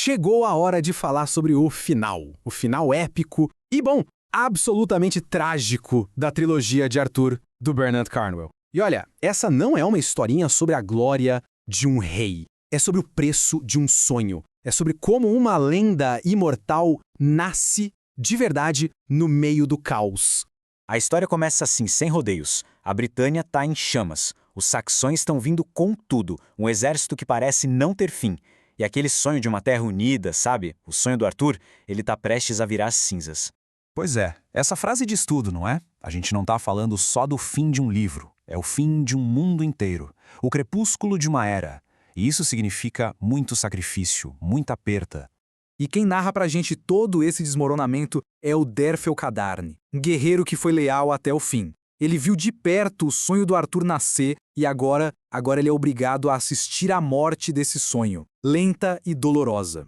chegou a hora de falar sobre o final épico e, bom, absolutamente trágico da trilogia de Arthur, do Bernard Cornwell. E olha, essa não é uma historinha sobre a glória de um rei. É sobre o preço de um sonho. É sobre como uma lenda imortal nasce de verdade no meio do caos. A história começa assim, sem rodeios. A Britânia está em chamas. Os saxões estão vindo com tudo. Um exército que parece não ter fim. E aquele sonho de uma terra unida, sabe? O sonho do Arthur, ele está prestes a virar cinzas. Pois é, essa frase diz tudo, não é? A gente não está falando só do fim de um livro. É o fim de um mundo inteiro. O crepúsculo de uma era. E isso significa muito sacrifício, muita perda. E quem narra pra gente todo esse desmoronamento é o Derfel Cadarne, um guerreiro que foi leal até o fim. Ele viu de perto o sonho do Arthur nascer e agora ele é obrigado a assistir à morte desse sonho, lenta e dolorosa.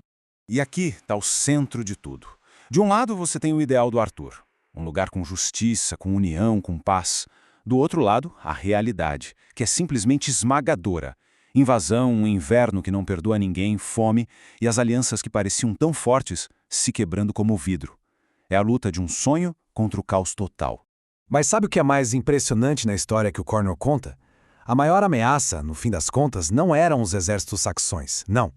E aqui está o centro de tudo. De um lado você tem o ideal do Arthur, um lugar com justiça, com união, com paz. Do outro lado, a realidade, que é simplesmente esmagadora. Invasão, um inverno que não perdoa ninguém, fome e as alianças que pareciam tão fortes se quebrando como vidro. É a luta de um sonho contra o caos total. Mas sabe o que é mais impressionante na história que o Cornwell conta? A maior ameaça, no fim das contas, não eram os exércitos saxões, não.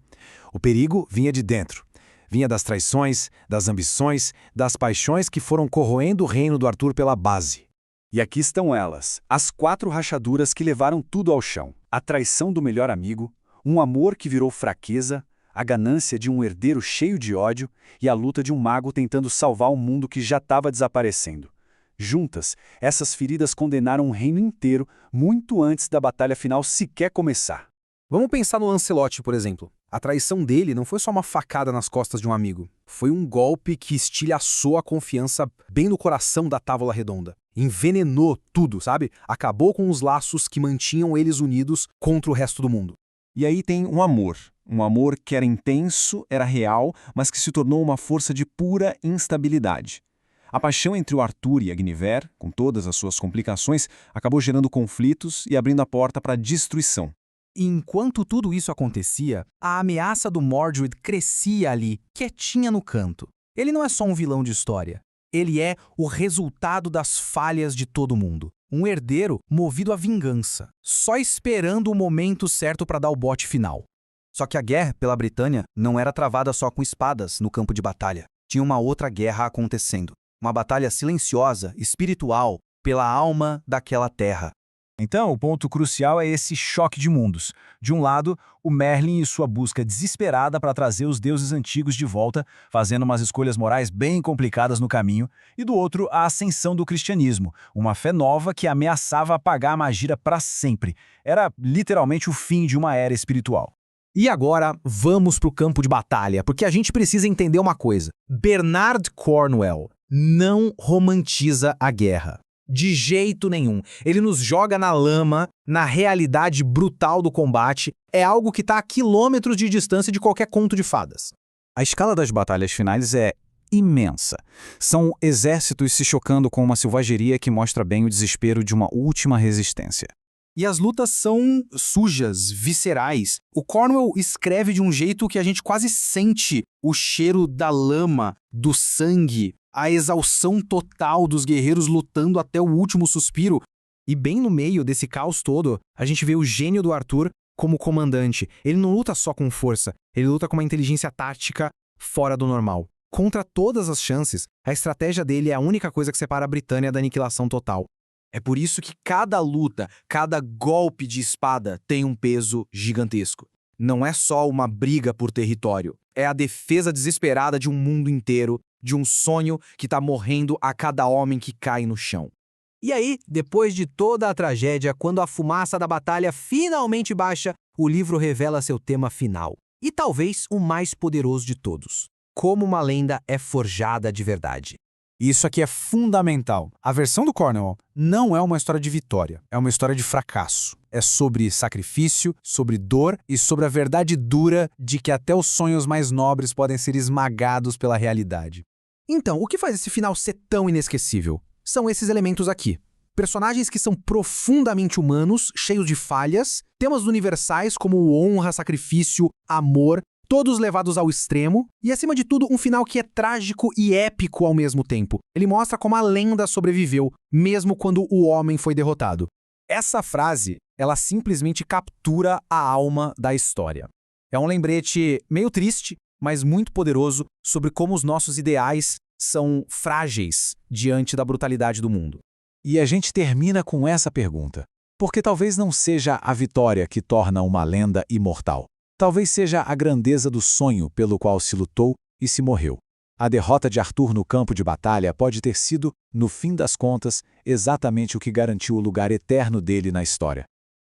O perigo vinha de dentro. Vinha das traições, das ambições, das paixões que foram corroendo o reino do Arthur pela base. E aqui estão elas, as 4 rachaduras que levaram tudo ao chão. A traição do melhor amigo, um amor que virou fraqueza, a ganância de um herdeiro cheio de ódio e a luta de um mago tentando salvar um mundo que já estava desaparecendo. Juntas, essas feridas condenaram um reino inteiro muito antes da batalha final sequer começar. Vamos pensar no Lancelot, por exemplo. A traição dele não foi só uma facada nas costas de um amigo. Foi um golpe que estilhaçou a confiança bem no coração da Távola Redonda. Envenenou tudo, sabe? Acabou com os laços que mantinham eles unidos contra o resto do mundo. E aí tem um amor que era intenso, era real, mas que se tornou uma força de pura instabilidade. A paixão entre o Arthur e a Guinevere, com todas as suas complicações, acabou gerando conflitos e abrindo a porta para a destruição. E enquanto tudo isso acontecia, a ameaça do Mordred crescia ali, quietinha no canto. Ele não é só um vilão de história. Ele é o resultado das falhas de todo mundo. Um herdeiro movido à vingança, só esperando o momento certo para dar o bote final. Só que a guerra pela Britânia não era travada só com espadas no campo de batalha. Tinha uma outra guerra acontecendo. Uma batalha silenciosa, espiritual, pela alma daquela terra. Então, o ponto crucial é esse choque de mundos. De um lado, o Merlin e sua busca desesperada para trazer os deuses antigos de volta, fazendo umas escolhas morais bem complicadas no caminho, e do outro, a ascensão do cristianismo, uma fé nova que ameaçava apagar a magia para sempre. Era literalmente o fim de uma era espiritual. E agora, vamos para o campo de batalha, porque a gente precisa entender uma coisa. Bernard Cornwell não romantiza a guerra. De jeito nenhum. Ele nos joga na lama, na realidade brutal do combate. É algo que está a quilômetros de distância de qualquer conto de fadas. A escala das batalhas finais é imensa. São exércitos se chocando com uma selvageria que mostra bem o desespero de uma última resistência. E as lutas são sujas, viscerais. O Cornwell escreve de um jeito que a gente quase sente o cheiro da lama, do sangue, a exaustão total dos guerreiros lutando até o último suspiro. E bem no meio desse caos todo, a gente vê o gênio do Arthur como comandante. Ele não luta só com força, ele luta com uma inteligência tática fora do normal. Contra todas as chances, a estratégia dele é a única coisa que separa a Britânia da aniquilação total. É por isso que cada luta, cada golpe de espada tem um peso gigantesco. Não é só uma briga por território, é a defesa desesperada de um mundo inteiro, de um sonho que está morrendo a cada homem que cai no chão. E aí, depois de toda a tragédia, quando a fumaça da batalha finalmente baixa, o livro revela seu tema final. E talvez o mais poderoso de todos. Como uma lenda é forjada de verdade. Isso aqui é fundamental. A versão do Cornwell não é uma história de vitória, é uma história de fracasso. É sobre sacrifício, sobre dor e sobre a verdade dura de que até os sonhos mais nobres podem ser esmagados pela realidade. Então, o que faz esse final ser tão inesquecível? São esses elementos aqui. Personagens que são profundamente humanos, cheios de falhas, temas universais como honra, sacrifício, amor, todos levados ao extremo, e acima de tudo, um final que é trágico e épico ao mesmo tempo. Ele mostra como a lenda sobreviveu, mesmo quando o homem foi derrotado. Essa frase, ela simplesmente captura a alma da história. É um lembrete meio triste, mas muito poderoso sobre como os nossos ideais são frágeis diante da brutalidade do mundo. E a gente termina com essa pergunta. Porque talvez não seja a vitória que torna uma lenda imortal. Talvez seja a grandeza do sonho pelo qual se lutou e se morreu. A derrota de Arthur no campo de batalha pode ter sido, no fim das contas, exatamente o que garantiu o lugar eterno dele na história.